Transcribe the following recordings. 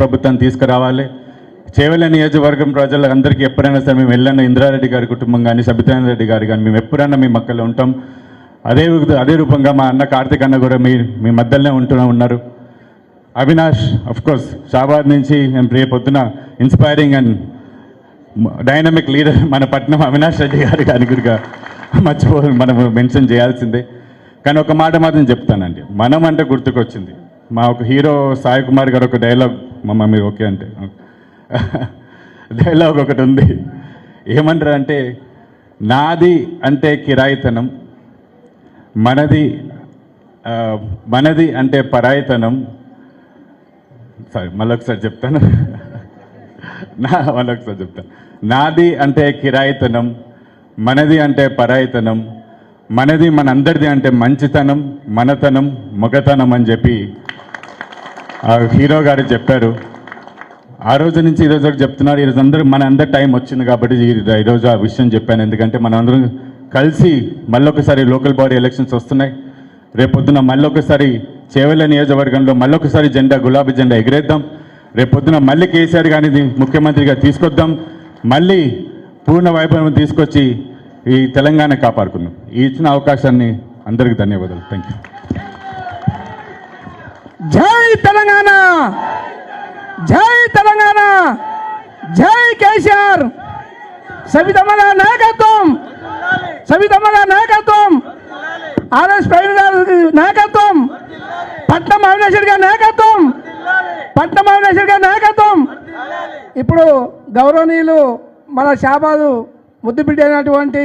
ప్రభుత్వాన్ని తీసుకురావాలి. చేవెళ్ళ నియోజకవర్గం ప్రజలందరికీ ఎప్పుడైనా సరే మేము వెళ్ళిన ఇంద్రారెడ్డి గారి కుటుంబం కానీ సబితానంద రెడ్డి గారు కానీ మేము ఎప్పుడైనా మీ మక్కలో ఉంటాం. అదే రూపంగా మా అన్న కార్తిక్ అన్న కూడా మీ మధ్యలోనే ఉన్నారు. అవినాష్ కోర్స్ షాబాద్ నుంచి నేను పొద్దున ఇన్స్పైరింగ్ అండ్ డైనమిక్ లీడర్ మన పట్నం అవినాష్ రెడ్డి గారి కానికుడిగా మనం మెన్షన్ చేయాల్సిందే. కానీ ఒక మాట మాత్రం చెప్తానండి, మనం అంటే గుర్తుకొచ్చింది మా ఒక హీరో సాయి కుమార్ గారు ఒక డైలాగ్, మమ్మ మీరు ఓకే అంటే డైలాగ్ ఒకటి ఉంది. ఏమంటారు అంటే, నాది అంటే కిరాయితనం, మనది అంటే పరాయితనం. మళ్ళొకసారి చెప్తాను, నాది అంటే కిరాయితనం, మనది అంటే పరాయితనం, మనది మనందరిది అంటే మంచితనం, మనతనం, మగతనం అని చెప్పి ఆ హీరో గారు చెప్పారు. ఆ రోజు నుంచి ఈరోజు వరకు చెప్తున్నారు. ఈరోజు మన అందరి టైం వచ్చింది కాబట్టి ఈరోజు ఆ విషయం చెప్పాను. ఎందుకంటే మనం అందరం కలిసి మళ్ళొకసారి లోకల్ బాడీ ఎలక్షన్స్ వస్తున్నాయి. రేపొద్దున మళ్ళొకసారి చేవెళ్ళ నియోజకవర్గంలో మళ్ళొకసారి గులాబీ జెండా ఎగిరేద్దాం. రేపొద్దున మళ్ళీ కేసీఆర్ గారిని ముఖ్యమంత్రిగా తీసుకొద్దాం. మళ్ళీ పూర్ణ వైభవం తీసుకొచ్చి ఈ తెలంగాణ కాపాడుకుందాం. ఈ ఇచ్చిన అవకాశాన్ని అందరికీ ధన్యవాదాలు. Thank you. జై తెలంగాణ, జై తెలంగాణ, జై కేసీఆర్. సవితమ్మల నాయకత్వం, సవితమ్మల నాయకత్వం, ఆర్ఎస్ ప్రవీణ్ గారి నాయకత్వం, పట్నం అవినాష్ గారి నాయకత్వం, పట్నం అవినాష్ గారి నాయకత్వం. ఇప్పుడు గౌరవనీయులు మన షాబాదు ముద్దుబిడ్డ అయినటువంటి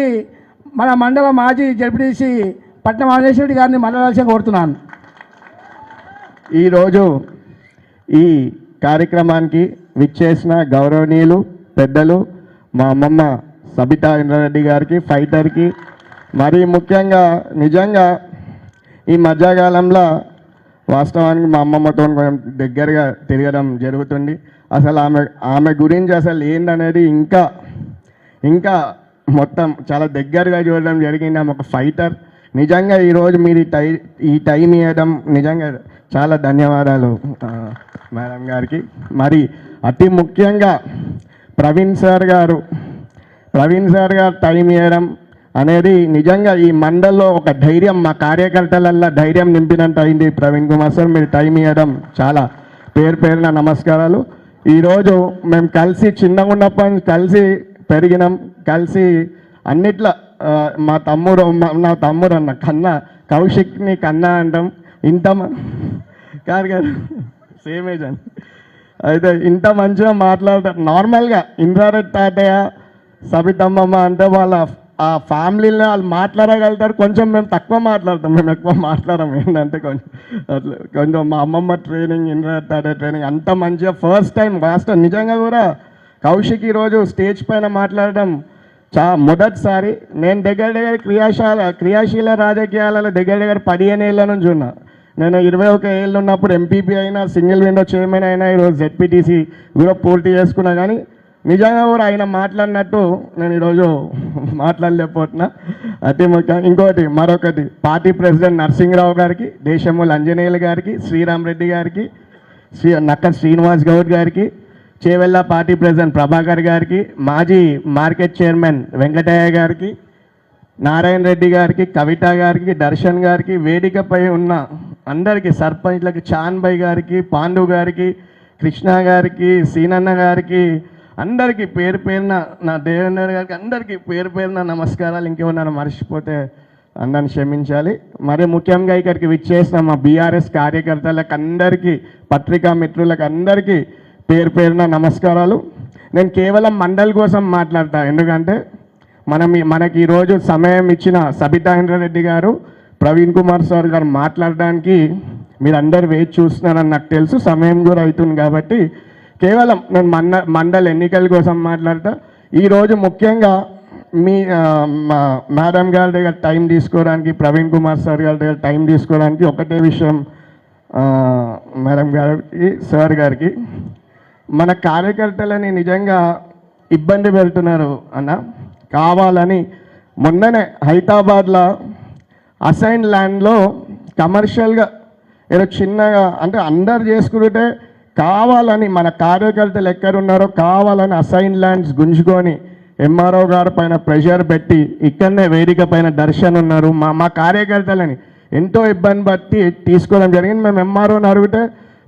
మన మండల మాజీ జడ్పీటీసీ పట్నం అవినాష్ రెడ్డి గారిని మండలాల్సిన కోరుతున్నాను. ఈరోజు ఈ కార్యక్రమానికి విచ్చేసిన గౌరవనీయులు పెద్దలు మా అమ్మమ్మ సబితా ఇంద్రారెడ్డి గారికి, ఫైటర్కి, మరీ ముఖ్యంగా నిజంగా ఈ మధ్యకాలంలో వాస్తవానికి మా అమ్మమ్మతో కొంచెం దగ్గరగా తిరగడం జరుగుతుంది. అసలు ఆమె గురించి అసలు ఏందనేది ఇంకా మొత్తం చాలా దగ్గరగా చూడడం జరిగింది. ఆమె ఒక ఫైటర్. నిజంగా ఈరోజు మీరు ఈ టైం ఇవ్వడం నిజంగా చాలా ధన్యవాదాలు మేడం గారికి. మరి అతి ముఖ్యంగా ప్రవీణ్ సార్ గారు టైం ఇవ్వడం అనేది నిజంగా ఈ మండల్లో ఒక ధైర్యం, మా కార్యకర్తలల్లో ధైర్యం నింపినట్టు అయింది. ప్రవీణ్ కుమార్ సార్ మీరు టైం ఇవ్వడం చాలా పేరున నమస్కారాలు. ఈరోజు మేము కలిసి చిన్నగా ఉన్నప్పటి కలిసి పెరిగినాం, కలిసి అన్నిట్లో నా తమ్ముడు అన్న కన్నా, కౌశిక్ని కన్నా అంటాం. కాదు సేమ్ ఏజ్ అని అయితే ఇంత మంచిగా మాట్లాడతారు. నార్మల్గా ఇంద్రారెడ్డి తాతయ్య, సబితమ్మమ్మ అంటే వాళ్ళ ఆ ఫ్యామిలీలో వాళ్ళు మాట్లాడగలుగుతారు. కొంచెం మేము తక్కువ మాట్లాడతాం, మేము ఎక్కువ మాట్లాడడం. ఏంటంటే కొంచెం మా అమ్మమ్మ ట్రైనింగ్, ఇంద్రారెడ్డి తాతయ్య ట్రైనింగ్ అంత మంచిగా ఫస్ట్ టైం నిజంగా కూడా కౌశిక్ ఈరోజు స్టేజ్ పైన మాట్లాడడం మొదటిసారి. నేను దగ్గర క్రియాశీల రాజకీయాలలో దగ్గర 15 ఏళ్ళ నుంచి ఉన్నా. నేను 21 ఏళ్ళు ఉన్నప్పుడు ఎంపీపీ అయినా, సింగిల్ విండో చైర్మన్ అయినా, ఈరోజు జెడ్పీటీసీ కూడా పూర్తి చేసుకున్నా. కానీ నిజంగా కూడా ఆయన మాట్లాడినట్టు నేను ఈరోజు మాట్లాడలేకపోతున్నా. అతి ముఖ్యం మరొకటి పార్టీ ప్రెసిడెంట్ నరసింహరావు గారికి, దేశమూల అంజనేయులు గారికి, శ్రీరామ్ రెడ్డి గారికి, నక్క శ్రీనివాస్ గౌడ్ గారికి, చేవెళ్ళ పార్టీ ప్రెసిడెంట్ ప్రభాకర్ గారికి, మాజీ మార్కెట్ చైర్మన్ వెంకటయ్య గారికి, నారాయణ రెడ్డి గారికి, కవిత గారికి, దర్శన్ గారికి, వేదికపై ఉన్న అందరికీ, సర్పంచ్లకి, చాన్భాయ్ గారికి, పాండు గారికి, కృష్ణ గారికి, సీనన్న గారికి, అందరికీ పేరున, నా దేవేంద్ర గారికి అందరికీ పేరున నమస్కారాలు. ఇంకేమన్నా మర్చిపోతే అందరిని క్షమించాలి. మరి ముఖ్యంగా ఇక్కడికి విచ్చేసిన మా బీఆర్ఎస్ కార్యకర్తలకు అందరికీ, పత్రికా మిత్రులకు అందరికీ పేరున నమస్కారాలు. నేను కేవలం మండల్ కోసం మాట్లాడతా, ఎందుకంటే మనకి ఈరోజు సమయం ఇచ్చిన సబితా ఇంద్రారెడ్డి గారు, ప్రవీణ్ కుమార్ సార్ గారు మాట్లాడడానికి మీరు అందరు వేచి చూస్తున్నారని నాకు తెలుసు. సమయం కూడా అవుతుంది కాబట్టి కేవలం నేను మండల్ ఎన్నికల కోసం మాట్లాడతా. ఈరోజు ముఖ్యంగా మేడం గారి దగ్గర టైం తీసుకోవడానికి, ప్రవీణ్ కుమార్ సార్ గారి దగ్గర టైం తీసుకోవడానికి ఒకటే విషయం, మేడం గారికి, సార్ గారికి, మన కార్యకర్తలని నిజంగా ఇబ్బంది పెడుతున్నారు అన్న. కావాలని మొన్ననే హైదరాబాద్లో అసైన్ ల్యాండ్లో కమర్షియల్గా ఏదో చిన్నగా, అంటే అందరు చేసుకుంటే కావాలని మన కార్యకర్తలు ఎక్కడున్నారో కావాలని అసైన్ ల్యాండ్స్ గుంజుకొని ఎంఆర్ఓ గారి పైన ప్రెషర్ పెట్టి ఇక్కడనే వేదిక పైన దర్శన్ ఉన్నారు మా కార్యకర్తలని ఎంతో ఇబ్బంది పట్టి తీసుకోవడం జరిగింది. మేము ఎంఆర్ఓని అడిగితే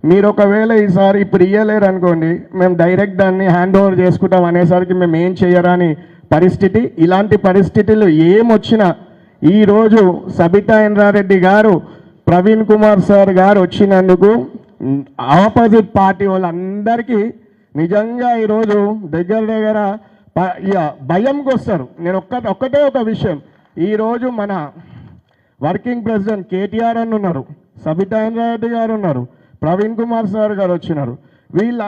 మీరు ఒకవేళ ఈసారి ఇప్పుడు ఇయ్యలేరు అనుకోండి, మేము డైరెక్ట్ దాన్ని హ్యాండ్ ఓవర్ చేసుకుంటాం అనేసరికి మేము ఏం చేయరాని పరిస్థితి. ఇలాంటి పరిస్థితులు ఏమొచ్చినా ఈరోజు సబితా ఇంద్రారెడ్డి గారు, ప్రవీణ్ కుమార్ సార్ గారు వచ్చినందుకు ఆపోజిట్ పార్టీ వాళ్ళందరికీ నిజంగా ఈరోజు దగ్గర భయంకి వస్తారు. నేను ఒక్కటే ఒక విషయం, ఈరోజు మన వర్కింగ్ ప్రెసిడెంట్ కేటీఆర్ అని ఉన్నారు, సబితా ఇంద్రారెడ్డి గారు ఉన్నారు, ప్రవీణ్ కుమార్ సార్ గారు వచ్చినారు. వీళ్ళ